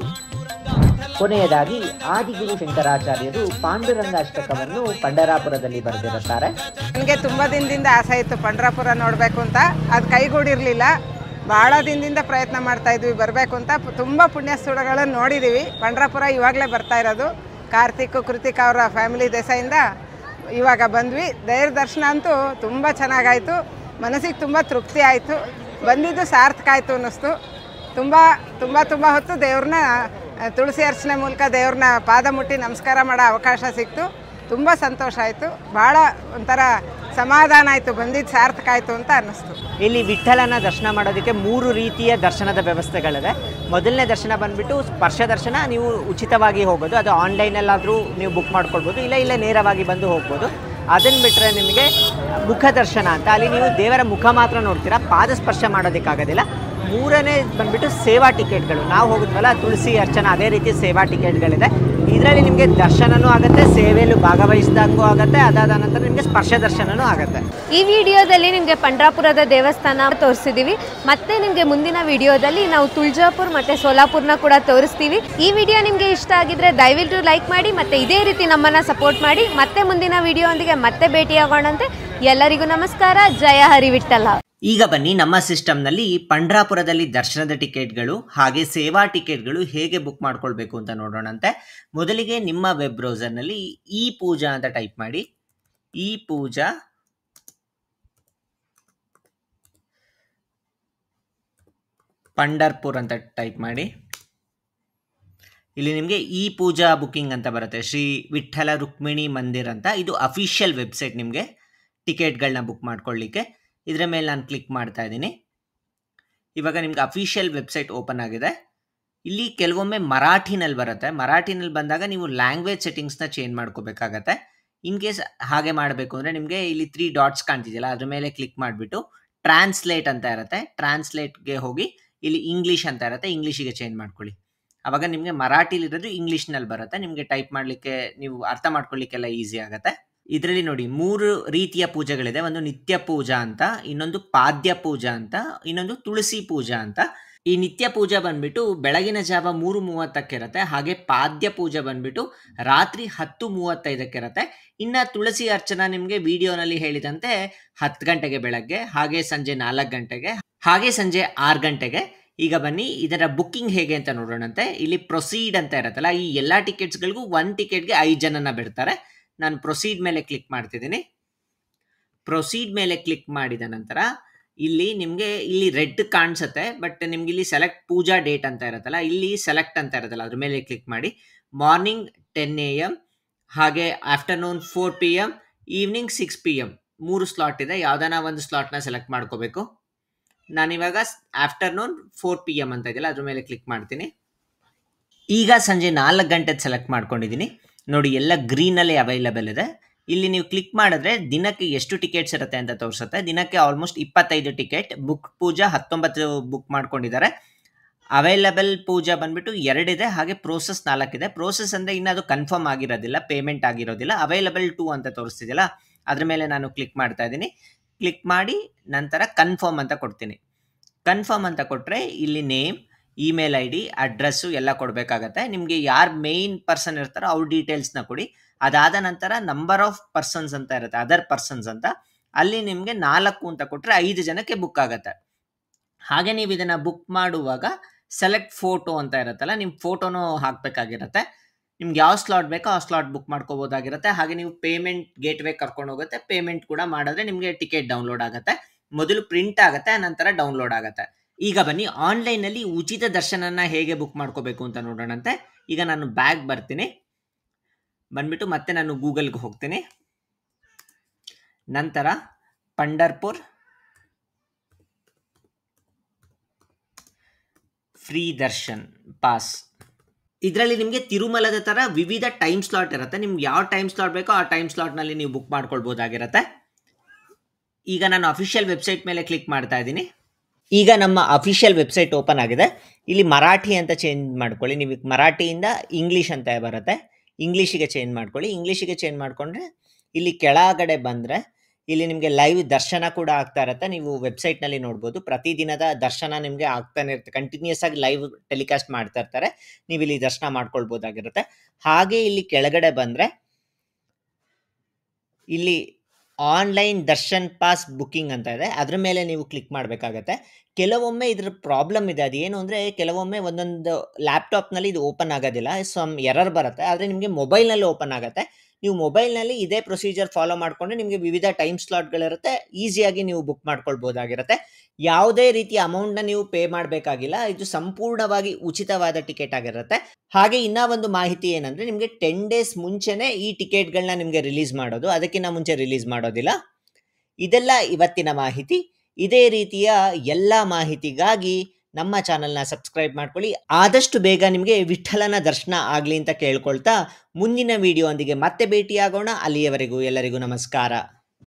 Speaker 1: ಕೊನೆಯದಾಗಿ ಆದಿಗುರು ಶಂಕರಾಚಾರ್ಯರು ಪಾಂಡುರಂಗ ಅಷ್ಟಕವನ್ನು ಪಂಡರಾಪುರದಲ್ಲಿ ಬರೆದಿರುತ್ತಾರೆ.
Speaker 5: ನನಗೆ ತುಂಬ ದಿನದಿಂದ ಆಸೆ ಇತ್ತು ಪಂಡರಾಪುರ ನೋಡಬೇಕು ಅಂತ, ಅದು ಕೈಗೂಡಿರಲಿಲ್ಲ. ಭಾಳ ದಿನದಿಂದ ಪ್ರಯತ್ನ ಮಾಡ್ತಾ ಇದ್ವಿ ಬರಬೇಕು ಅಂತ. ತುಂಬ ಪುಣ್ಯ ಸ್ಥಳಗಳನ್ನು ನೋಡಿದ್ದೀವಿ. ಪಂಡರಾಪುರ ಇವಾಗಲೇ ಬರ್ತಾ ಇರೋದು. ಕಾರ್ತಿಕ್ ಕೃತಿಕ್ ಅವರ ಫ್ಯಾಮಿಲಿ ದೇಶದಿಂದ ಇವಾಗ ಬಂದ್ವಿ. ದೇವ್ರ ದರ್ಶನ ಅಂತೂ ತುಂಬ ಚೆನ್ನಾಗಾಯಿತು. ಮನಸ್ಸಿಗೆ ತುಂಬ ತೃಪ್ತಿ ಆಯಿತು. ಬಂದಿದ್ದು ಸಾರ್ಥಕ ಆಯಿತು ಅನ್ನಿಸ್ತು. ತುಂಬ ತುಂಬ ತುಂಬ ಹೊತ್ತು ದೇವ್ರನ್ನ ತುಳಸಿ ಅರ್ಚನೆ ಮೂಲಕ ದೇವ್ರನ್ನ ಪಾದ ಮುಟ್ಟಿ ನಮಸ್ಕಾರ ಮಾಡೋ ಅವಕಾಶ ಸಿಕ್ತು. ತುಂಬ ಸಂತೋಷ ಆಯಿತು. ಭಾಳ ಒಂಥರ ಸಮಾಧಾನ ಆಯಿತು. ಬಂದಿದ್ದು ಸಾರ್ಥಕ ಆಯಿತು ಅಂತ ಅನ್ನಿಸ್ತು.
Speaker 1: ಇಲ್ಲಿ ವಿಠ್ಠಲನ ದರ್ಶನ ಮಾಡೋದಕ್ಕೆ 3 ರೀತಿಯ ದರ್ಶನದ ವ್ಯವಸ್ಥೆಗಳಿದೆ. ಮೊದಲನೇ ದರ್ಶನ ಬಂದುಬಿಟ್ಟು ಸ್ಪರ್ಶ ದರ್ಶನ. ನೀವು ಉಚಿತವಾಗಿ ಹೋಗೋದು, ಅದು ಆನ್ಲೈನಲ್ಲಾದರೂ ನೀವು ಬುಕ್ ಮಾಡ್ಕೊಳ್ಬೋದು, ಇಲ್ಲ ನೇರವಾಗಿ ಬಂದು ಹೋಗ್ಬೋದು. ಅದನ್ನು ಬಿಟ್ಟರೆ ನಿಮಗೆ ಮುಖ ದರ್ಶನ ಅಂತ, ಅಲ್ಲಿ ನೀವು ದೇವರ ಮುಖ ಮಾತ್ರ ನೋಡ್ತೀರಾ, ಪಾದ ಸ್ಪರ್ಶ ಮಾಡೋದಕ್ಕಾಗೋದಿಲ್ಲ. 3ನೇ ಬಂದುಬಿಟ್ಟು ಸೇವಾ ಟಿಕೆಟ್ಗಳು. ನಾವು ಹೋಗಿದ್ವಲ್ಲ ತುಳಸಿ ಅರ್ಚನ, ಅದೇ ರೀತಿ ಸೇವಾ ಟಿಕೆಟ್ಗಳಿದೆ. ಇದರಲ್ಲಿ ನಿಮಗೆ ದರ್ಶನವೂ ಆಗುತ್ತೆ, ಸೇವೆಯಲ್ಲೂ ಭಾಗವಹಿಸಿದಂಗೂ ಆಗುತ್ತೆ, ಅದಾದ ನಂತರ ನಿಮಗೆ ಸ್ಪರ್ಶ ದರ್ಶನವೂ ಆಗುತ್ತೆ.
Speaker 6: ಈ ವಿಡಿಯೋದಲ್ಲಿ ನಿಮಗೆ ಪಂಡರಾಪುರದ ದೇವಸ್ಥಾನ ತೋರಿಸಿದ್ದೀವಿ. ಮತ್ತೆ ನಿಮಗೆ ಮುಂದಿನ ವಿಡಿಯೋದಲ್ಲಿ ನಾವು ತುಳಜಾಪುರ್ ಮತ್ತು ಸೋಲಾಪುರ್ನ ಕೂಡ ತೋರಿಸ್ತೀವಿ. ಈ ವಿಡಿಯೋ ನಿಮಗೆ ಇಷ್ಟ ಆಗಿದ್ರೆ ದಯವಿಟ್ಟು ಲೈಕ್ ಮಾಡಿ, ಮತ್ತು ಇದೇ ರೀತಿ ನಮ್ಮನ್ನು ಸಪೋರ್ಟ್ ಮಾಡಿ. ಮತ್ತೆ ಮುಂದಿನ ವಿಡಿಯೋದೊಂದಿಗೆ ಮತ್ತೆ ಭೇಟಿಯಾಗೋಣಂತೆ. ಎಲ್ಲರಿಗೂ ನಮಸ್ಕಾರ. ಜಯ ಹರಿವಿಠಲ.
Speaker 1: ಈಗ ಬನ್ನಿ, ನಮ್ಮ ಸಿಸ್ಟಮ್ನಲ್ಲಿ ಪಂಡರಾಪುರದಲ್ಲಿ ದರ್ಶನದ ಟಿಕೆಟ್ಗಳು ಹಾಗೆ ಸೇವಾ ಟಿಕೆಟ್ಗಳು ಹೇಗೆ ಬುಕ್ ಮಾಡ್ಕೊಳ್ಬೇಕು ಅಂತ ನೋಡೋಣಂತೆ. ಮೊದಲಿಗೆ ನಿಮ್ಮ ವೆಬ್ ಬ್ರೌಸರ್ನಲ್ಲಿ ಈ ಪೂಜಾ ಅಂತ ಟೈಪ್ ಮಾಡಿ. ಈ ಪೂಜಾ ಪಂಡರ್ಪುರ್ ಅಂತ ಟೈಪ್ ಮಾಡಿ. ಇಲ್ಲಿ ನಿಮಗೆ ಈ ಪೂಜಾ ಬುಕ್ಕಿಂಗ್ ಅಂತ ಬರುತ್ತೆ. ಶ್ರೀ ವಿಠ್ಠಲ ರುಕ್ಮಿಣಿ ಮಂದಿರ್ ಅಂತ. ಇದು ಅಫಿಷಿಯಲ್ ವೆಬ್ಸೈಟ್ ನಿಮಗೆ ಟಿಕೆಟ್ಗಳನ್ನ ಬುಕ್ ಮಾಡ್ಕೊಳ್ಳಿಕ್ಕೆ. ಇದರ ಮೇಲೆ ನಾನು ಕ್ಲಿಕ್ ಮಾಡ್ತಾ ಇದ್ದೀನಿ. ಇವಾಗ ನಿಮ್ಗೆ ಅಫಿಷಿಯಲ್ ವೆಬ್ಸೈಟ್ ಓಪನ್ ಆಗಿದೆ. ಇಲ್ಲಿ ಕೆಲವೊಮ್ಮೆ ಮರಾಠಿನಲ್ಲಿ ಬರುತ್ತೆ. ಮರಾಠಿನಲ್ಲಿ ಬಂದಾಗ ನೀವು ಲ್ಯಾಂಗ್ವೇಜ್ ಸೆಟ್ಟಿಂಗ್ಸ್ನ ಚೇಂಜ್ ಮಾಡ್ಕೋಬೇಕಾಗತ್ತೆ. ಇನ್ ಕೇಸ್ ಹಾಗೆ ಮಾಡಬೇಕು ಅಂದರೆ ನಿಮಗೆ ಇಲ್ಲಿ 3 ಡಾಟ್ಸ್ ಕಾಣ್ತಿದೆಯಲ್ಲ, ಅದ್ರ ಮೇಲೆ ಕ್ಲಿಕ್ ಮಾಡಿಬಿಟ್ಟು ಟ್ರಾನ್ಸ್ಲೇಟ್ ಅಂತ ಇರುತ್ತೆ. ಟ್ರಾನ್ಸ್ಲೇಟ್ಗೆ ಹೋಗಿ ಇಲ್ಲಿ ಇಂಗ್ಲೀಷ್ ಅಂತ ಇರುತ್ತೆ, ಇಂಗ್ಲೀಷಿಗೆ ಚೇಂಜ್ ಮಾಡ್ಕೊಳ್ಳಿ. ಆವಾಗ ನಿಮಗೆ ಮರಾಠಿಲಿರೋದು ಇಂಗ್ಲೀಷ್ನಲ್ಲಿ ಬರುತ್ತೆ. ನಿಮಗೆ ಟೈಪ್ ಮಾಡಲಿಕ್ಕೆ, ನೀವು ಅರ್ಥ ಮಾಡ್ಕೊಳ್ಳಿಕ್ಕೆಲ್ಲ ಈಸಿ ಆಗುತ್ತೆ. ಇದರಲ್ಲಿ ನೋಡಿ 3 ರೀತಿಯ ಪೂಜೆಗಳಿದೆ. ಒಂದು ನಿತ್ಯ ಪೂಜಾ ಅಂತ, ಇನ್ನೊಂದು ಪಾದ್ಯ ಪೂಜಾ ಅಂತ, ಇನ್ನೊಂದು ತುಳಸಿ ಪೂಜಾ ಅಂತ. ಈ ನಿತ್ಯ ಪೂಜಾ ಬಂದ್ಬಿಟ್ಟು ಬೆಳಗಿನ ಜಾವ 3:30ಕ್ಕೆ ಇರುತ್ತೆ. ಹಾಗೆ ಪಾದ್ಯ ಪೂಜೆ ಬಂದ್ಬಿಟ್ಟು ರಾತ್ರಿ 10:35ಕ್ಕೆ ಇರುತ್ತೆ. ಇನ್ನು ತುಳಸಿ ಅರ್ಚನಾ ನಿಮಗೆ ವಿಡಿಯೋನಲ್ಲಿ ಹೇಳಿದಂತೆ 10 ಗಂಟೆಗೆ ಬೆಳಗ್ಗೆ, ಹಾಗೆ ಸಂಜೆ 4 ಗಂಟೆಗೆ, ಹಾಗೆ ಸಂಜೆ 6 ಗಂಟೆಗೆ. ಈಗ ಬನ್ನಿ ಇದರ ಬುಕ್ಕಿಂಗ್ ಹೇಗೆ ಅಂತ ನೋಡೋಣಂತೆ. ಇಲ್ಲಿ ಪ್ರೊಸೀಡ್ ಅಂತ ಇರುತ್ತಲ್ಲ, ಈ ಎಲ್ಲ ಟಿಕೆಟ್ಸ್ಗಳಿಗೂ 1 ಟಿಕೆಟ್ಗೆ 5 ಜನನ ಬಿಡ್ತಾರೆ. ನಾನು ಪ್ರೊಸೀಡ್ ಮೇಲೆ ಕ್ಲಿಕ್ ಮಾಡ್ತಿದ್ದೀನಿ. ಪ್ರೊಸೀಡ್ ಮೇಲೆ ಕ್ಲಿಕ್ ಮಾಡಿದ ನಂತರ ಇಲ್ಲಿ ನಿಮಗೆ ಇಲ್ಲಿ ರೆಡ್ ಕಾಣಿಸುತ್ತೆ, ಬಟ್ ನಿಮ್ಗೆ ಇಲ್ಲಿ ಸೆಲೆಕ್ಟ್ ಪೂಜಾ ಡೇಟ್ ಅಂತ ಇರುತ್ತಲ್ಲ, ಇಲ್ಲಿ ಸೆಲೆಕ್ಟ್ ಅಂತ ಇರುತ್ತಲ್ಲ, ಅದ್ರ ಮೇಲೆ ಕ್ಲಿಕ್ ಮಾಡಿ. ಮಾರ್ನಿಂಗ್ 10 AM, ಹಾಗೆ afternoon 4 PM, evening 6 PM 3 slot ಇದೆ. ಯಾವುದಾನ ಒಂದು ಸ್ಲಾಟ್ನ ಸೆಲೆಕ್ಟ್ ಮಾಡ್ಕೋಬೇಕು. ನಾನಿವಾಗ ಆಫ್ಟರ್ನೂನ್ 4 PM ಅಂತ ಇದೆಯಲ್ಲ, ಅದ್ರ ಮೇಲೆ ಕ್ಲಿಕ್ ಮಾಡ್ತೀನಿ. ಈಗ ಸಂಜೆ 4 ಗಂಟೆದು ಸೆಲೆಕ್ಟ್ ಮಾಡ್ಕೊಂಡಿದ್ದೀನಿ. ನೋಡಿ, ಎಲ್ಲ ಗ್ರೀನಲ್ಲಿ ಅವೈಲಬಲ್ ಇದೆ. ಇಲ್ಲಿ ನೀವು ಕ್ಲಿಕ್ ಮಾಡಿದ್ರೆ ದಿನಕ್ಕೆ ಎಷ್ಟು ಟಿಕೆಟ್ಸ್ ಇರುತ್ತೆ ಅಂತ ತೋರಿಸುತ್ತೆ. ದಿನಕ್ಕೆ ಆಲ್ಮೋಸ್ಟ್ 25 ಟಿಕೆಟ್. ಬುಕ್ ಪೂಜಾ 19 ಬುಕ್ ಮಾಡ್ಕೊಂಡಿದ್ದಾರೆ. ಅವೈಲಬಲ್ ಪೂಜಾ ಬಂದ್ಬಿಟ್ಟು 2 ಇದೆ, ಹಾಗೆ ಪ್ರೋಸೆಸ್ 4 ಇದೆ. ಪ್ರೋಸೆಸ್ ಅಂದರೆ ಇನ್ನೂ ಅದು ಕನ್ಫರ್ಮ್ ಆಗಿರೋದಿಲ್ಲ, ಪೇಮೆಂಟ್ ಆಗಿರೋದಿಲ್ಲ. ಅವೈಲಬಲ್ 2 ಅಂತ ತೋರಿಸ್ತಿದ್ದಿಲ್ಲ, ಅದ್ರ ಮೇಲೆ ನಾನು ಕ್ಲಿಕ್ ಮಾಡ್ತಾ ಇದ್ದೀನಿ. ಕ್ಲಿಕ್ ಮಾಡಿ ನಂತರ ಕನ್ಫರ್ಮ್ ಅಂತ ಕೊಡ್ತೀನಿ. ಕನ್ಫರ್ಮ್ ಅಂತ ಕೊಟ್ಟರೆ ಇಲ್ಲಿ ನೇಮ್, ಇಮೇಲ್ ID, ಅಡ್ರೆಸ್ಸು ಎಲ್ಲ ಕೊಡಬೇಕಾಗತ್ತೆ. ನಿಮಗೆ ಯಾರು ಮೇಯ್ನ್ ಪರ್ಸನ್ ಇರ್ತಾರೋ ಅವ್ರ ಡೀಟೇಲ್ಸ್ನ ಕೊಡಿ. ಅದಾದ ನಂತರ ನಂಬರ್ ಆಫ್ ಪರ್ಸನ್ಸ್ ಅಂತ ಇರುತ್ತೆ, ಅದರ್ ಪರ್ಸನ್ಸ್ ಅಂತ. ಅಲ್ಲಿ ನಿಮಗೆ 4 ಅಂತ ಕೊಟ್ಟರೆ 5 ಜನಕ್ಕೆ ಬುಕ್ ಆಗುತ್ತೆ. ಹಾಗೆ ನೀವು ಇದನ್ನು ಬುಕ್ ಮಾಡುವಾಗ ಸೆಲೆಕ್ಟ್ ಫೋಟೋ ಅಂತ ಇರುತ್ತಲ್ಲ, ನಿಮ್ಮ ಫೋಟೋನೂ ಹಾಕಬೇಕಾಗಿರುತ್ತೆ. ನಿಮ್ಗೆ ಯಾವ ಸ್ಲಾಟ್ ಬೇಕೋ ಆ ಸ್ಲಾಟ್ ಬುಕ್ ಮಾಡ್ಕೋಬೋದಾಗಿರುತ್ತೆ. ಹಾಗೆ ನೀವು ಪೇಮೆಂಟ್ ಗೇಟ್ವೇ ಕರ್ಕೊಂಡು ಹೋಗುತ್ತೆ. ಪೇಮೆಂಟ್ ಕೂಡ ಮಾಡಿದ್ರೆ ನಿಮಗೆ ಟಿಕೆಟ್ ಡೌನ್ಲೋಡ್ ಆಗುತ್ತೆ. ಮೊದಲು ಪ್ರಿಂಟ್ ಆಗುತ್ತೆ, ನಂತರ ಡೌನ್ಲೋಡ್ ಆಗುತ್ತೆ. ಈಗ ಬನ್ನಿ ಆನ್ಲೈನಲ್ಲಿ ಉಚಿತ ದರ್ಶನನ ಹೇಗೆ ಬುಕ್ ಮಾಡ್ಕೋಬೇಕು ಅಂತ ನೋಡೋಣಂತೆ. ಈಗ ನಾನು ಬ್ಯಾಗ್ ಬರ್ತೀನಿ, ಬಂದ್ಬಿಟ್ಟು ಮತ್ತೆ ನಾನು ಗೂಗಲ್ಗೆ ಹೋಗ್ತೀನಿ. ನಂತರ ಪಂಡರ್ಪುರ್ ಫ್ರೀ ದರ್ಶನ್ ಪಾಸ್. ಇದರಲ್ಲಿ ನಿಮಗೆ ತಿರುಮಲದ ಥರ ವಿವಿಧ ಟೈಮ್ ಸ್ಲಾಟ್ ಇರುತ್ತೆ. ನಿಮ್ಗೆ ಯಾವ ಟೈಮ್ ಸ್ಲಾಟ್ ಬೇಕೋ ಆ ಟೈಮ್ ಸ್ಲಾಟ್ನಲ್ಲಿ ನೀವು ಬುಕ್ ಮಾಡ್ಕೊಳ್ಬೋದಾಗಿರುತ್ತೆ. ಈಗ ನಾನು ಅಫಿಷಿಯಲ್ ವೆಬ್ಸೈಟ್ ಮೇಲೆ ಕ್ಲಿಕ್ ಮಾಡ್ತಾ ಇದ್ದೀನಿ. ಈಗ ನಮ್ಮ ಅಫಿಷಿಯಲ್ ವೆಬ್ಸೈಟ್ ಓಪನ್ ಆಗಿದೆ. ಇಲ್ಲಿ ಮರಾಠಿ ಅಂತ ಚೇಂಜ್ ಮಾಡ್ಕೊಳ್ಳಿ. ನೀವು ಮರಾಠಿಯಿಂದ ಇಂಗ್ಲೀಷ್ ಅಂತ ಬರುತ್ತೆ, ಇಂಗ್ಲೀಷಿಗೆ ಚೇಂಜ್ ಮಾಡ್ಕೊಳ್ಳಿ. ಇಂಗ್ಲೀಷಿಗೆ ಚೇಂಜ್ ಮಾಡಿಕೊಂಡ್ರೆ ಇಲ್ಲಿ ಕೆಳಗಡೆ ಬಂದರೆ ಇಲ್ಲಿ ನಿಮಗೆ ಲೈವ್ ದರ್ಶನ ಕೂಡ ಆಗ್ತಾ ಇರುತ್ತೆ. ನೀವು ವೆಬ್ಸೈಟ್ನಲ್ಲಿ ನೋಡ್ಬೋದು, ಪ್ರತಿದಿನದ ದರ್ಶನ ನಿಮಗೆ ಆಗ್ತಾನೆ ಇರುತ್ತೆ. ಕಂಟಿನ್ಯೂಸ್ ಆಗಿ ಲೈವ್ ಟೆಲಿಕಾಸ್ಟ್ ಮಾಡ್ತಾ ಇರ್ತಾರೆ, ನೀವು ಇಲ್ಲಿ ದರ್ಶನ ಮಾಡ್ಕೊಳ್ಬೋದಾಗಿರುತ್ತೆ. ಹಾಗೆ ಇಲ್ಲಿ ಕೆಳಗಡೆ ಬಂದರೆ ಇಲ್ಲಿ ಆನ್ಲೈನ್ ದರ್ಶನ್ ಪಾಸ್ ಬುಕ್ಕಿಂಗ್ ಅಂತ ಇದೆ, ಅದ್ರ ಮೇಲೆ ನೀವು ಕ್ಲಿಕ್ ಮಾಡಬೇಕಾಗತ್ತೆ. ಕೆಲವೊಮ್ಮೆ ಇದ್ರ ಪ್ರಾಬ್ಲಮ್ ಇದೆ, ಅದೇನು ಅಂದರೆ ಕೆಲವೊಮ್ಮೆ ಒಂದೊಂದು ಲ್ಯಾಪ್ಟಾಪ್ನಲ್ಲಿ ಇದು ಓಪನ್ ಆಗೋದಿಲ್ಲ, ಸಮ್ ಎರರ್ ಬರುತ್ತೆ. ಆದರೆ ನಿಮಗೆ ಮೊಬೈಲ್ನಲ್ಲಿ ಓಪನ್ ಆಗುತ್ತೆ. ನೀವು ಮೊಬೈಲ್ನಲ್ಲಿ ಇದೇ ಪ್ರೊಸೀಜರ್ ಫಾಲೋ ಮಾಡಿಕೊಂಡ್ರೆ ನಿಮಗೆ ವಿವಿಧ ಟೈಮ್ ಸ್ಲಾಟ್ಗಳಿರುತ್ತೆ, ಈಸಿಯಾಗಿ ನೀವು ಬುಕ್ ಮಾಡ್ಕೊಳ್ಬೋದಾಗಿರುತ್ತೆ. ಯಾವುದೇ ರೀತಿಯ ಅಮೌಂಟ್ನ ನೀವು ಪೇ ಮಾಡಬೇಕಾಗಿಲ್ಲ, ಇದು ಸಂಪೂರ್ಣವಾಗಿ ಉಚಿತವಾದ ಟಿಕೆಟ್ ಆಗಿರುತ್ತೆ. ಹಾಗೆ ಇನ್ನೂ ಒಂದು ಮಾಹಿತಿ ಏನಂದರೆ, ನಿಮಗೆ 10 ಡೇಸ್ ಮುಂಚೆನೇ ಈ ಟಿಕೆಟ್ಗಳನ್ನ ನಿಮಗೆ ರಿಲೀಸ್ ಮಾಡೋದು, ಅದಕ್ಕಿಂತ ಮುಂಚೆ ರಿಲೀಸ್ ಮಾಡೋದಿಲ್ಲ. ಇದೆಲ್ಲ ಇವತ್ತಿನ ಮಾಹಿತಿ. ಇದೇ ರೀತಿಯ ಎಲ್ಲ ಮಾಹಿತಿಗಾಗಿ ನಮ್ಮ ಚಾನಲ್ನ ಸಬ್ಸ್ಕ್ರೈಬ್ ಮಾಡ್ಕೊಳ್ಳಿ. ಆದಷ್ಟು ಬೇಗ ನಿಮಗೆ ವಿಠ್ಠಲನ ದರ್ಶನ ಆಗಲಿ ಅಂತ ಕೇಳ್ಕೊಳ್ತಾ ಮುಂದಿನ ವಿಡಿಯೋ ಒಂದಿಗೆ ಮತ್ತೆ ಭೇಟಿಯಾಗೋಣ. ಅಲ್ಲಿಯವರೆಗೂ ಎಲ್ಲರಿಗೂ ನಮಸ್ಕಾರ.